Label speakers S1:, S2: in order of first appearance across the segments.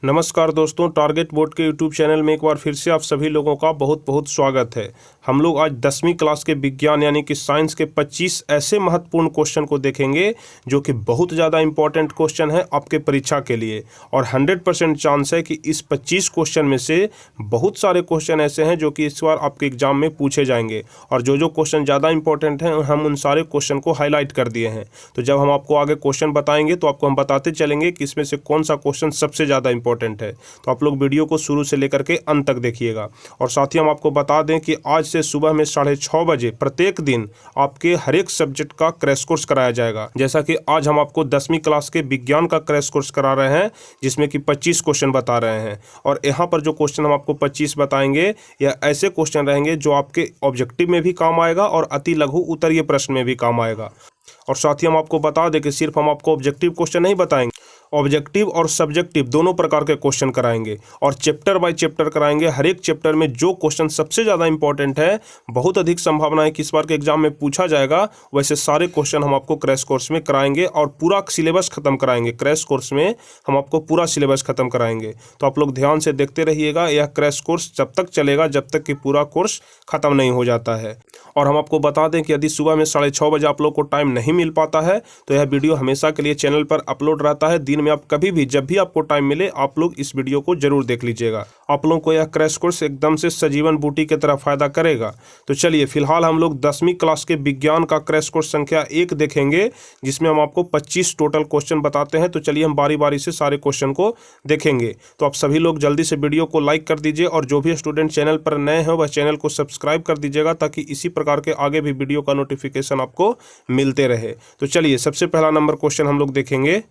S1: नमस्कार दोस्तों, target board के यूट्यूब चैनल में एक बार फिर से आप सभी लोगों का बहुत बहुत स्वागत है। हम लोग आज 10वीं क्लास के विज्ञान यानी कि साइंस के 25 ऐसे महत्वपूर्ण क्वेश्चन को देखेंगे जो कि बहुत ज़्यादा इंपॉर्टेंट क्वेश्चन है आपके परीक्षा के लिए। और 100% चांस है कि इस 25 क्वेश्चन में से बहुत सारे क्वेश्चन ऐसे हैं जो कि इस बार आपके एग्जाम में पूछे जाएंगे। और जो जो क्वेश्चन ज़्यादा इंपॉर्टेंट हैं हम उन सारे क्वेश्चन को हाईलाइट कर दिए हैं। तो जब हम आपको आगे क्वेश्चन बताएंगे तो आपको हम बताते चलेंगे कि इसमें से कौन सा क्वेश्चन सबसे ज़्यादा इंपॉर्टेंट है। तो आप लोग वीडियो को शुरू से लेकर के अंत तक देखिएगा। और साथ ही हम आपको बता दें कि आज से सुबह में 6:30 बजे प्रत्येक दिन आपके हर एक सब्जेक्ट का क्रैश कोर्स कराया जाएगा। जैसा कि आज हम आपको 10वीं क्लास के विज्ञान का क्रैश कोर्स करा रहे हैं जिसमें कि 25 क्वेश्चन बता रहे हैं। और यहाँ पर जो क्वेश्चन हम आपको 25 बताएंगे या ऐसे क्वेश्चन रहेंगे जो आपके ऑब्जेक्टिव में भी काम आएगा और अति लघु उत्तरीय प्रश्न में भी काम आएगा। और साथ ही हम आपको बता दें कि सिर्फ हम आपको ऑब्जेक्टिव क्वेश्चन नहीं बताएंगे, ऑब्जेक्टिव और सब्जेक्टिव दोनों प्रकार के क्वेश्चन कराएंगे और चैप्टर बाय चैप्टर कराएंगे। हर एक चैप्टर में जो क्वेश्चन सबसे ज़्यादा इंपॉर्टेंट है, बहुत अधिक संभावना है कि इस बार के एग्जाम में पूछा जाएगा, वैसे सारे क्वेश्चन हम आपको क्रैश कोर्स में कराएंगे और पूरा सिलेबस खत्म कराएंगे। क्रैश कोर्स में हम आपको पूरा सिलेबस खत्म कराएंगे। तो आप लोग ध्यान से देखते रहिएगा। यह क्रैश कोर्स जब तक चलेगा जब तक कि पूरा कोर्स खत्म नहीं हो जाता है। और हम आपको बता दें कि यदि सुबह में 6:30 बजे आप लोग को टाइम नहीं मिल पाता है तो यह वीडियो हमेशा के लिए चैनल पर अपलोड रहता है। दिन में आप कभी भी जब भी आपको टाइम मिले आप लोग इस वीडियो को जरूर देख लीजिएगा। आप लोगों को यह क्रैश कोर्स एकदम से सजीवन बूटी की तरह फायदा करेगा। तो चलिए फिलहाल हम लोग 10वीं क्लास के विज्ञान का क्रैश कोर्स संख्या 1 देखेंगे जिसमें हम आपको 25 टोटल क्वेश्चन बताते हैं। तो चलिए हम बारी बारी से सारे क्वेश्चन को देखेंगे। तो आप सभी लोग जल्दी से वीडियो को लाइक कर दीजिए और जो भी स्टूडेंट चैनल पर नए हैं वह चैनल को सब्सक्राइब कर दीजिएगा ताकि इसी प्रकार के आगे भी वीडियो का नोटिफिकेशन आपको मिलते रहे। तो चलिए सबसे पहला नंबर क्वेश्चन हम लोग देखेंगे।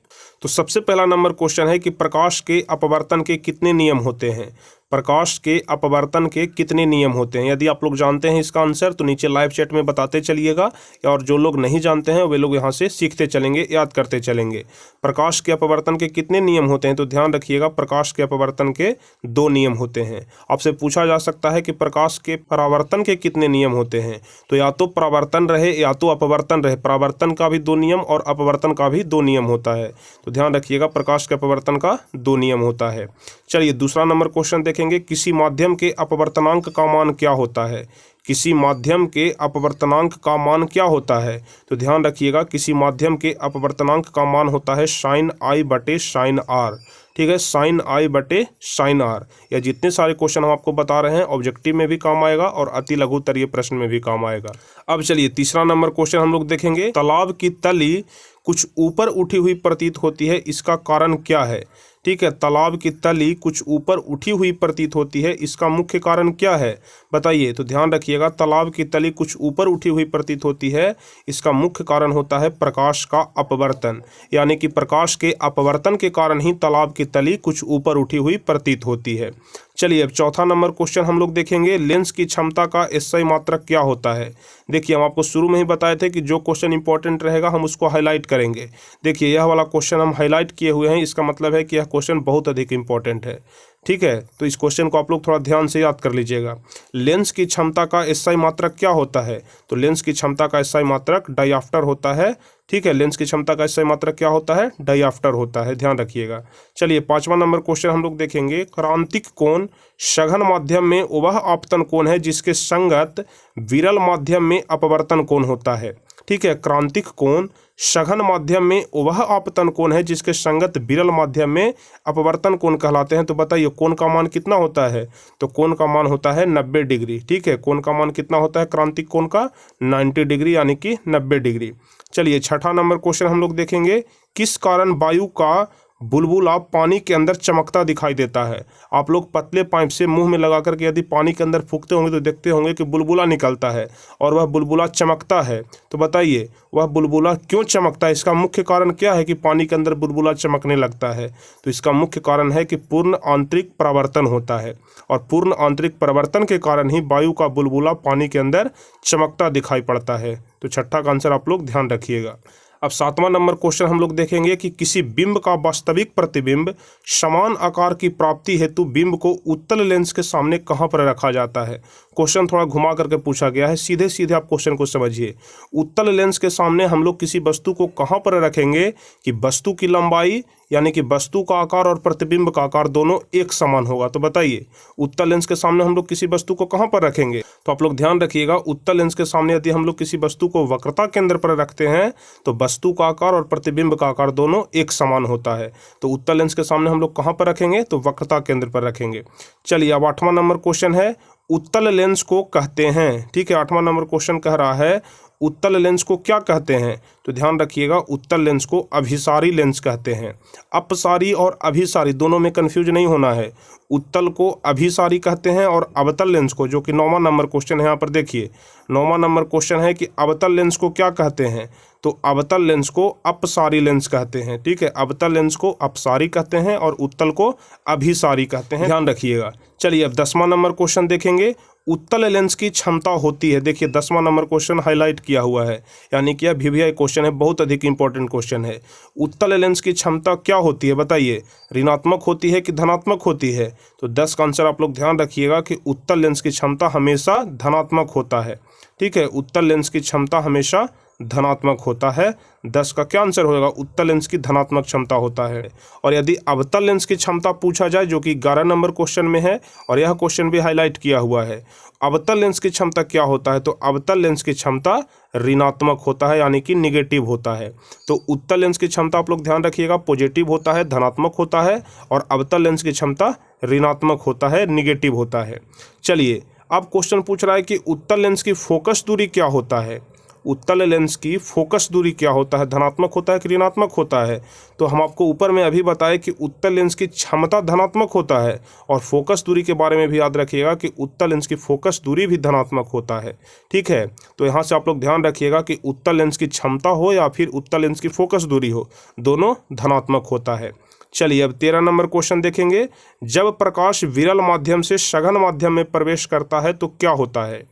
S1: तो सबसे पहला नंबर क्वेश्चन है कि प्रकाश के अपवर्तन के कितने नियम होते हैं। प्रकाश के अपवर्तन के कितने नियम होते हैं। यदि आप लोग जानते हैं इसका आंसर तो नीचे लाइव चैट में बताते चलिएगा, और जो लोग नहीं जानते हैं वे लोग यहाँ से सीखते चलेंगे, याद करते चलेंगे। प्रकाश के अपवर्तन के कितने नियम होते हैं तो ध्यान रखिएगा, प्रकाश के अपवर्तन के 2 नियम होते हैं। आपसे पूछा जा सकता है कि प्रकाश के परावर्तन के कितने नियम होते हैं, तो या तो परावर्तन रहे या तो अपवर्तन रहे। परावर्तन का भी 2 नियम और अपवर्तन का भी 2 नियम होता है। तो ध्यान रखिएगा, प्रकाश के अपवर्तन का 2 नियम होता है। चलिए दूसरा नंबर क्वेश्चन देखेंगे। किसी माध्यम के अपवर्तनांक का मान क्या होता है। किसी माध्यम के अपवर्तनांक का मान क्या होता है तो ध्यान रखिएगा, किसी माध्यम के अपवर्तनांक का मान होता है sin I बटे sin R। ठीक है, sin I बटे sin R। या जितने सारे क्वेश्चन हम आपको बता रहे हैं ऑब्जेक्टिव में भी काम आएगा और अति लघु उत्तरीय प्रश्न में भी काम आएगा। अब चलिए तीसरा नंबर क्वेश्चन हम लोग देखेंगे। तालाब की तली कुछ ऊपर उठी हुई प्रतीत होती है, इसका कारण क्या है। ठीक है, तालाब की तली कुछ ऊपर उठी हुई प्रतीत होती है, इसका मुख्य कारण क्या है बताइए। तो ध्यान रखिएगा, तालाब की तली कुछ ऊपर उठी हुई प्रतीत होती है, इसका मुख्य कारण होता है प्रकाश का अपवर्तन। यानी कि प्रकाश के अपवर्तन के कारण ही तालाब की तली कुछ ऊपर उठी हुई प्रतीत होती है। चलिए अब चौथा नंबर क्वेश्चन हम लोग देखेंगे। लेंस की क्षमता का एसआई मात्रक क्या होता है। देखिए हम आपको शुरू में ही बताए थे कि जो क्वेश्चन इंपॉर्टेंट रहेगा हम उसको हाईलाइट करेंगे। देखिए यह वाला क्वेश्चन हम हाईलाइट किए हुए हैं, इसका मतलब है कि यह क्वेश्चन बहुत अधिक इंपॉर्टेंट है। ठीक है, तो इस क्वेश्चन को आप लोग थोड़ा ध्यान से याद कर लीजिएगा। लेंस की क्षमता का एसआई मात्रक क्या होता है तो लेंस की क्षमता का एसआई मात्रक डायऑप्टर होता है। ठीक है, लेंस की क्षमता का एसआई मात्रक क्या होता है, डायऑप्टर होता है, ध्यान रखिएगा। चलिए पांचवा नंबर क्वेश्चन हम लोग देखेंगे। क्रांतिक कोण सघन माध्यम में वह आपतन कोण है जिसके संगत विरल माध्यम में अपवर्तन कोण होता है। ठीक है, क्रांतिक कोण सघन माध्यम में वह आपतन कोण है जिसके संगत विरल माध्यम में अपवर्तन कोण कहलाते हैं। तो बताइए कोण का मान कितना होता है तो कोण का मान होता है 90 डिग्री। ठीक है, कोण का मान कितना होता है क्रांतिक कोण का 90 डिग्री यानी कि 90 डिग्री। चलिए छठा नंबर क्वेश्चन हम लोग देखेंगे। किस कारण वायु का बुलबुला पानी के अंदर चमकता दिखाई देता है। आप लोग पतले पाइप से मुंह में लगा करके यदि पानी के अंदर फूंकते होंगे तो देखते होंगे कि बुलबुला निकलता है और वह बुलबुला चमकता है। तो बताइए वह बुलबुला क्यों चमकता है, इसका मुख्य कारण क्या है कि पानी के अंदर बुलबुला चमकने लगता है। तो इसका मुख्य कारण है कि पूर्ण आंतरिक परावर्तन होता है और पूर्ण आंतरिक परावर्तन के कारण ही वायु का बुलबुला पानी के अंदर चमकता दिखाई पड़ता है। तो छठा का आंसर आप लोग ध्यान रखिएगा। अब सातवां नंबर क्वेश्चन हम लोग देखेंगे कि किसी बिंब का वास्तविक प्रतिबिंब समान आकार की प्राप्ति हेतु बिंब को उत्तल लेंस के सामने कहां पर रखा जाता है। क्वेश्चन थोड़ा घुमा करके पूछा गया है, सीधे सीधे आप क्वेश्चन को समझिए। उत्तल लेंस के सामने हम लोग किसी वस्तु को कहां पर रखेंगे कि वस्तु की लंबाई यानी कि वस्तु का आकार और प्रतिबिंब का आकार दोनों एक समान होगा। तो बताइए उत्तल लेंस के सामने हम लोग किसी वस्तु को कहाँ पर रखेंगे? तो आप लोग ध्यान रखिएगा, उत्तल लेंस के सामने यदि हम लोग किसी वस्तु को वक्रता केंद्र पर रखते हैं तो वस्तु का आकार और प्रतिबिंब का आकार दोनों एक समान होता है। तो उत्तल लेंस के सामने हम लोग कहाँ पर रखेंगे? तो वक्रता केंद्र पर रखेंगे। चलिए अब 8वां नंबर क्वेश्चन है, उत्तल लेंस को कहते हैं, ठीक है, 8वां नंबर क्वेश्चन कह रहा है उत्तल लेंस को क्या कहते हैं? तो ध्यान रखिएगा, उत्तल लेंस को अभिसारी लेंस कहते हैं। अपसारी और अभिसारी दोनों में कंफ्यूज नहीं होना है। उत्तल को अभिसारी कहते हैं और अवतल लेंस को, जो कि 9वां नंबर क्वेश्चन है, यहाँ पर देखिए 9वां नंबर क्वेश्चन है कि अवतल लेंस को क्या कहते हैं? तो अवतल लेंस को अपसारी लेंस कहते हैं, ठीक है, अवतल लेंस को अपसारी कहते हैं और उत्तल को अभिसारी कहते हैं, ध्यान रखिएगा। चलिए अब 10वां नंबर क्वेश्चन देखेंगे, उत्तल लेंस की क्षमता होती है। देखिए 10वां नंबर क्वेश्चन हाईलाइट किया हुआ है, यानी कि यह VVI क्वेश्चन है, बहुत अधिक इंपॉर्टेंट क्वेश्चन है। उत्तल लेंस की क्षमता क्या होती है बताइए? ऋणात्मक होती है कि धनात्मक होती है? तो 10 का आंसर आप लोग ध्यान रखिएगा कि उत्तल लेंस की क्षमता हमेशा धनात्मक होता है, ठीक है, उत्तल लेंस की क्षमता हमेशा धनात्मक होता है। 10 का क्या आंसर होगा? उत्तल लेंस की धनात्मक क्षमता होता है। और यदि अवतल लेंस की क्षमता पूछा जाए, जो कि 11 नंबर क्वेश्चन में है और यह क्वेश्चन भी हाईलाइट किया हुआ है, अवतल लेंस की क्षमता क्या होता है? तो अवतल लेंस की क्षमता ऋणात्मक होता है, यानी कि निगेटिव होता है। तो उत्तल लेंस की क्षमता आप लोग ध्यान रखिएगा पॉजिटिव होता है, धनात्मक होता है, और अवतल लेंस की क्षमता ऋणात्मक होता है, निगेटिव होता है। चलिए अब क्वेश्चन पूछ रहा है कि उत्तल लेंस की फोकस दूरी क्या होता है? उत्तल लेंस की फोकस दूरी क्या होता है? धनात्मक होता है कि ऋणात्मक होता है? तो हम आपको ऊपर में अभी बताए कि उत्तल लेंस की क्षमता धनात्मक होता है, और फोकस दूरी के बारे में भी याद रखिएगा कि उत्तल लेंस की फोकस दूरी भी धनात्मक होता है, ठीक है। तो यहाँ से आप लोग ध्यान रखिएगा कि उत्तल लेंस की क्षमता हो या फिर उत्तल लेंस की फोकस दूरी हो, दोनों धनात्मक होता है। चलिए अब 13 नंबर क्वेश्चन देखेंगे, जब प्रकाश विरल माध्यम से सघन माध्यम में प्रवेश करता है तो क्या होता है?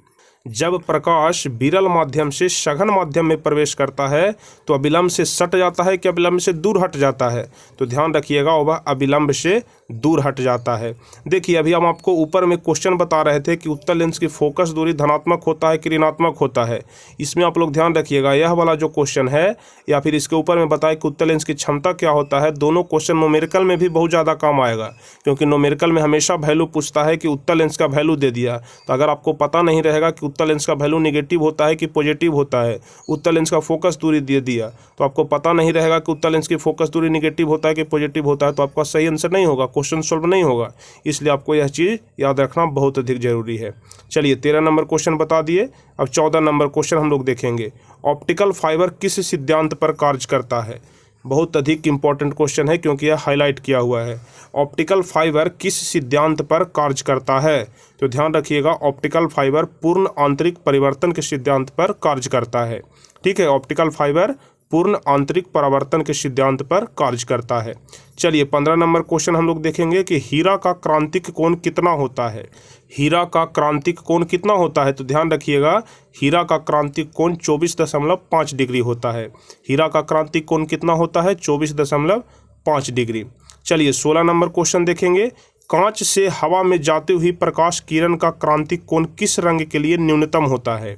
S1: जब प्रकाश विरल माध्यम से सघन माध्यम में प्रवेश करता है तो अविलंब से सट जाता है कि अविलंब से दूर हट जाता है? तो ध्यान रखिएगा वह अविलंब से दूर हट जाता है। देखिए अभी हम आपको ऊपर में क्वेश्चन बता रहे थे कि उत्तल लेंस की फोकस दूरी धनात्मक होता है कि ऋणात्मक होता है। इसमें आप लोग ध्यान रखिएगा यह वाला जो क्वेश्चन है, या फिर इसके ऊपर में बताया कि उत्तल लेंस की क्षमता क्या होता है, दोनों क्वेश्चन न्यूमेरिकल में भी बहुत ज़्यादा काम आएगा, क्योंकि न्यूमेरिकल में हमेशा वैल्यू पूछता है कि उत्तल लेंस का वैल्यू दे दिया। तो अगर आपको पता नहीं रहेगा कि उत्तल लेंस का वैल्यू निगेटिव होता है कि पॉजिटिव होता है, उत्तल लेंस का फोकस दूरी दे दिया, तो आपको पता नहीं रहेगा कि उत्तल लेंस की फोकस दूरी निगेटिव होता है कि पॉजिटिव होता है, तो आपका सही आंसर नहीं होगा, क्वेश्चन सॉल्व नहीं होगा। इसलिए आपको यह चीज़ याद रखना बहुत अधिक जरूरी है। चलिए 13 नंबर क्वेश्चन बता दिए। अब 14 नंबर क्वेश्चन हम लोग देखेंगे, ऑप्टिकल फाइबर किस सिद्धांत पर कार्य करता है? बहुत अधिक इंपॉर्टेंट क्वेश्चन है क्योंकि यह हाईलाइट किया हुआ है। ऑप्टिकल फाइबर किस सिद्धांत पर कार्य करता है? तो ध्यान रखिएगा ऑप्टिकल फाइबर पूर्ण आंतरिक परिवर्तन के सिद्धांत पर कार्य करता है, ठीक है। ऑप्टिकल फाइबर पूर्ण आंतरिक परावर्तन के सिद्धांत पर कार्य करता है। चलिए 15 नंबर क्वेश्चन हम लोग देखेंगे कि हीरा का क्रांतिक कोण कितना होता है? हीरा का क्रांतिक कोण कितना होता है? तो ध्यान रखिएगा हीरा का क्रांतिक कोण 24.5 डिग्री होता है। हीरा का क्रांतिक कोण कितना होता है? 24.5 डिग्री। चलिए 16 नंबर क्वेश्चन देखेंगे, कांच से हवा में जाते हुए प्रकाश किरण का क्रांतिक कोण किस रंग के लिए न्यूनतम होता है?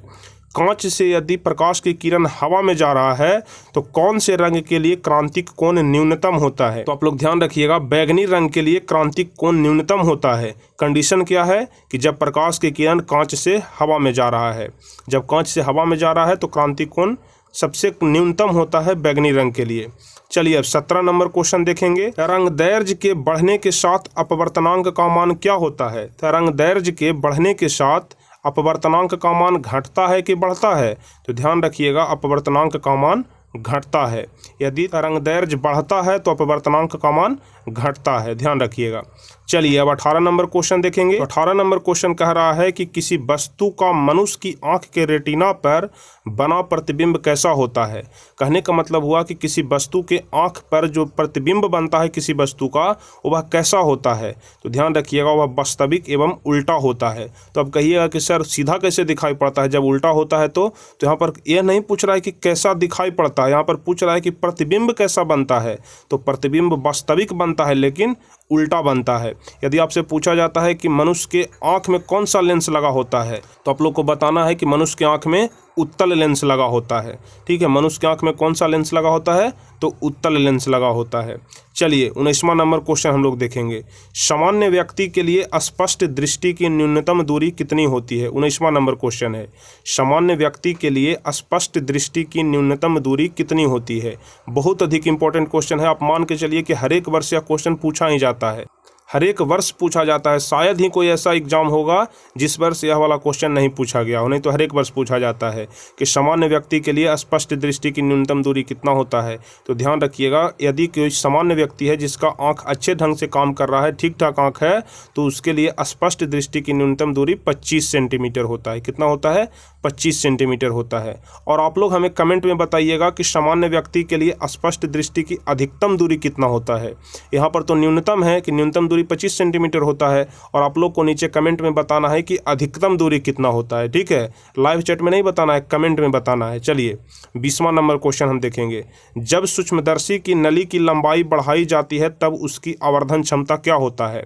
S1: कांच से यदि प्रकाश की किरण हवा में जा रहा है तो कौन से रंग के लिए क्रांतिक कोण न्यूनतम होता है? तो आप लोग ध्यान रखिएगा बैगनी रंग के लिए क्रांतिक कोण न्यूनतम होता है। कंडीशन क्या है कि जब प्रकाश की किरण कांच से हवा में जा रहा है, जब कांच से हवा में जा रहा है तो क्रांतिक कोण सबसे न्यूनतम होता है बैगनी रंग के लिए। चलिए अब 17 नंबर क्वेश्चन देखेंगे, तरंगदैर्घ्य के बढ़ने के साथ अपवर्तनांक का मान क्या होता है? तरंगदैर्घ्य के बढ़ने के साथ अपवर्तनांक का मान घटता है कि बढ़ता है? तो ध्यान रखिएगा अपवर्तनांक का मान घटता है। यदि तरंगदैर्घ्य बढ़ता है तो अपवर्तनांक का मान घटता है, ध्यान रखिएगा। चलिए अब 18 नंबर क्वेश्चन देखेंगे। 18 नंबर क्वेश्चन कह रहा है कि किसी वस्तु का मनुष्य की आंख के रेटिना पर बना प्रतिबिंब कैसा होता है? कहने का मतलब हुआ कि किसी वस्तु के आंख पर जो प्रतिबिंब बनता है किसी वस्तु का वह कैसा होता है? तो ध्यान रखिएगा वह वास्तविक एवं उल्टा होता है। तो अब कहिएगा कि सर सीधा कैसे दिखाई पड़ता है जब उल्टा होता है? तो यहाँ पर यह नहीं पूछ रहा है कि कैसा दिखाई पड़ता है, यहाँ पर पूछ रहा है कि प्रतिबिंब कैसा बनता है। तो प्रतिबिंब वास्तविक बनता है लेकिन उल्टा बनता है। यदि आपसे पूछा जाता है कि मनुष्य के आँख में कौन सा लेंस लगा होता है, तो आप लोग को बताना है कि मनुष्य के आँख में उत्तल लेंस लगा होता है। ठीक है, मनुष्य के आँख में कौन सा लेंस लगा होता है, तो उत्तल लेंस लगा होता है। चलिए 19वां नंबर क्वेश्चन हम लोग देखेंगे। सामान्य व्यक्ति के लिए स्पष्ट दृष्टि की न्यूनतम दूरी कितनी होती है? 19वां नंबर क्वेश्चन है, सामान्य व्यक्ति के लिए स्पष्ट दृष्टि की न्यूनतम दूरी कितनी होती है? बहुत अधिक इंपॉर्टेंट क्वेश्चन है। आप मान के चलिए कि हर एक वर्ष यह क्वेश्चन पूछा ही जाता है, हर एक वर्ष पूछा जाता है। शायद ही कोई ऐसा एग्जाम होगा जिस वर्ष यह वाला क्वेश्चन नहीं पूछा गया हो, नहीं तो हर एक वर्ष पूछा जाता है कि सामान्य व्यक्ति के लिए स्पष्ट दृष्टि की न्यूनतम दूरी कितना होता है। तो ध्यान रखिएगा, यदि कोई सामान्य व्यक्ति है जिसका आंख अच्छे ढंग से काम कर रहा है, ठीक ठाक आंख है, तो उसके लिए स्पष्ट दृष्टि की न्यूनतम दूरी 25 सेंटीमीटर होता है। कितना होता है? 25 सेंटीमीटर होता है। और आप लोग हमें कमेंट में बताइएगा कि सामान्य व्यक्ति के लिए स्पष्ट दृष्टि की अधिकतम दूरी कितना होता है। यहाँ पर तो न्यूनतम है कि न्यूनतम दूरी 25 सेंटीमीटर होता है, और आप लोग को नीचे कमेंट में बताना है कि अधिकतम दूरी कितना होता है। ठीक है, लाइव चैट में नहीं बताना है, कमेंट में बताना है। चलिए 20वां नंबर क्वेश्चन हम देखेंगे। जब सूक्ष्मदर्शी की नली की लंबाई बढ़ाई जाती है तब उसकी आवर्धन क्षमता क्या होता है?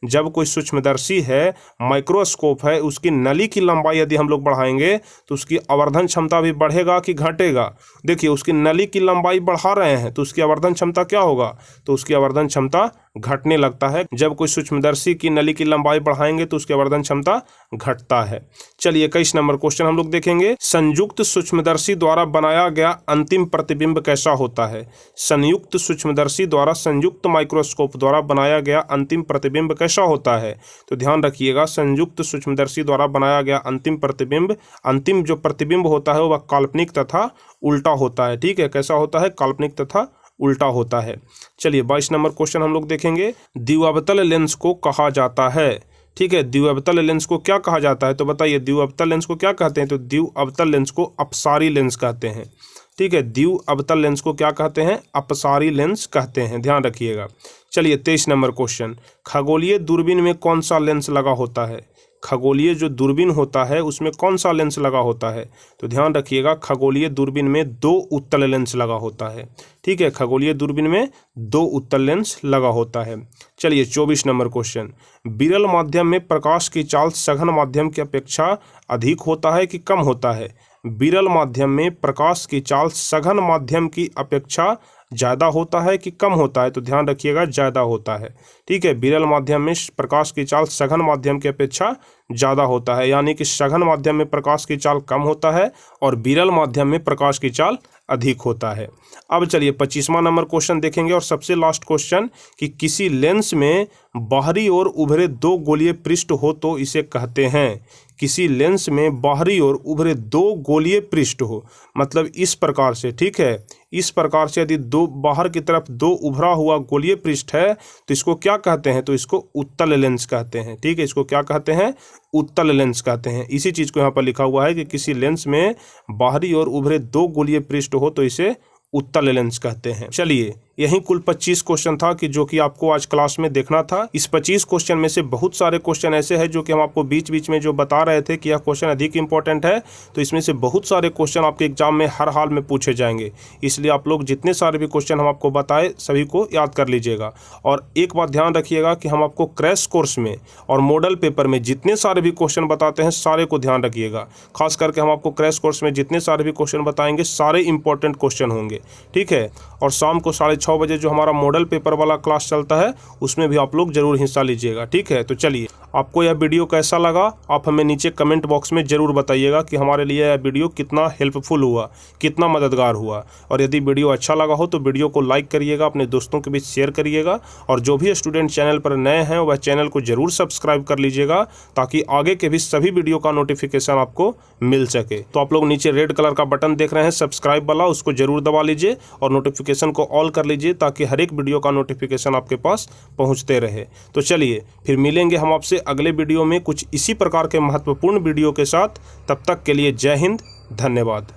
S1: जब कोई सूक्ष्मदर्शी है, माइक्रोस्कोप है, उसकी नली की लंबाई यदि हम लोग बढ़ाएंगे तो उसकी आवर्धन क्षमता भी बढ़ेगा कि घटेगा? देखिए, उसकी नली की लंबाई बढ़ा रहे हैं तो उसकी आवर्धन क्षमता क्या होगा? तो उसकी आवर्धन क्षमता घटने लगता है। जब कोई सूक्ष्मदर्शी की नली की लंबाई बढ़ाएंगे तो उसकी आवर्धन क्षमता घटता है। चलिए 21 नंबर क्वेश्चन हम लोग देखेंगे। संयुक्त सूक्ष्मदर्शी द्वारा बनाया गया अंतिम प्रतिबिंब कैसा होता है? संयुक्त सूक्ष्मदर्शी द्वारा, संयुक्त माइक्रोस्कोप द्वारा बनाया गया अंतिम प्रतिबिंब कैसा होता है? तो ध्यान रखिएगा, संयुक्त सूक्ष्मदर्शी द्वारा बनाया गया अंतिम प्रतिबिंब, अंतिम जो प्रतिबिंब होता है वह काल्पनिक तथा उल्टा होता है। ठीक है, कैसा होता है? काल्पनिक तथा उल्टा होता है। चलिए 22 नंबर क्वेश्चन हम लोग देखेंगे। द्विअवतल लेंस को कहा जाता है। ठीक है, द्विअवतल लेंस को क्या कहा जाता है? तो बताइए, द्विअवतल लेंस को क्या कहते हैं? तो द्विअवतल लेंस को अपसारी लेंस कहते हैं। ठीक है, द्विअवतल लेंस को क्या कहते हैं? अपसारी लेंस कहते हैं, ध्यान रखिएगा। चलिए 23 नंबर क्वेश्चन। खगोलीय दूरबीन में कौन सा लेंस लगा होता है? खगोलीय जो दूरबीन होता है उसमें कौन सा लेंस लगा होता है? तो ध्यान रखिएगा, खगोलीय दूरबीन में 2 उत्तल लेंस लगा होता है। ठीक है, खगोलीय दूरबीन में 2 उत्तल लेंस लगा होता है। चलिए 24 नंबर क्वेश्चन। विरल माध्यम में प्रकाश की चाल सघन माध्यम की अपेक्षा अधिक होता है कि कम होता है? विरल माध्यम में प्रकाश की चाल सघन माध्यम की अपेक्षा ज़्यादा होता है कि कम होता है? तो ध्यान रखिएगा, ज़्यादा होता है। ठीक है, विरल माध्यम में प्रकाश की चाल सघन माध्यम की अपेक्षा ज़्यादा होता है, यानी कि सघन माध्यम में प्रकाश की चाल कम होता है और विरल माध्यम में प्रकाश की चाल अधिक होता है। अब चलिए 25वां नंबर क्वेश्चन देखेंगे और सबसे लास्ट क्वेश्चन कि किसी लेंस में बाहरी ओर उभरे 2 गोलीय पृष्ठ हो तो इसे कहते हैं। किसी लेंस में बाहरी ओर उभरे 2 गोलीय पृष्ठ हो, मतलब इस प्रकार से। ठीक है, इस प्रकार से यदि 2 बाहर की तरफ 2 उभरा हुआ गोलीय पृष्ठ है तो इसको क्या कहते हैं? तो इसको उत्तल लेंस कहते हैं। ठीक है, इसको क्या कहते हैं? उत्तल लेंस कहते हैं। इसी चीज़ को यहाँ पर लिखा हुआ है कि किसी लेंस में बाहरी ओर उभरे 2 गोलीय पृष्ठ हो तो इसे उत्तल लेंस कहते हैं। चलिए, यही कुल 25 क्वेश्चन था कि जो कि आपको आज क्लास में देखना था। इस 25 क्वेश्चन में से बहुत सारे क्वेश्चन ऐसे हैं जो कि हम आपको बीच बीच में जो बता रहे थे कि यह क्वेश्चन अधिक इंपॉर्टेंट है, तो इसमें से बहुत सारे क्वेश्चन आपके एग्जाम में हर हाल में पूछे जाएंगे। इसलिए आप लोग जितने सारे भी क्वेश्चन हम आपको बताए सभी को याद कर लीजिएगा। और एक बात ध्यान रखिएगा कि हम आपको क्रैश कोर्स में और मॉडल पेपर में जितने सारे भी क्वेश्चन बताते हैं सारे को ध्यान रखिएगा। खास करके हम आपको क्रैश कोर्स में जितने सारे भी क्वेश्चन बताएंगे सारे इंपॉर्टेंट क्वेश्चन होंगे। ठीक है, और शाम को 6:30 बजे जो हमारा मॉडल पेपर वाला क्लास चलता है उसमें भी आप लोग जरूर हिस्सा लीजिएगा। ठीक है, तो चलिए, आपको यह वीडियो कैसा लगा आप हमें नीचे कमेंट बॉक्स में ज़रूर बताइएगा कि हमारे लिए यह वीडियो कितना हेल्पफुल हुआ, कितना मददगार हुआ। और यदि वीडियो अच्छा लगा हो तो वीडियो को लाइक करिएगा, अपने दोस्तों के बीच शेयर करिएगा, और जो भी स्टूडेंट चैनल पर नए हैं वह चैनल को ज़रूर सब्सक्राइब कर लीजिएगा ताकि आगे के भी सभी वीडियो का नोटिफिकेशन आपको मिल सके। तो आप लोग नीचे रेड कलर का बटन देख रहे हैं सब्सक्राइब वाला, उसको जरूर दबा लीजिए और नोटिफिकेशन को ऑल कर लीजिए ताकि हर एक वीडियो का नोटिफिकेशन आपके पास पहुंचते रहे। तो चलिए, फिर मिलेंगे हम आपसे अगले वीडियो में कुछ इसी प्रकार के महत्वपूर्ण वीडियो के साथ। तब तक के लिए जय हिंद, धन्यवाद।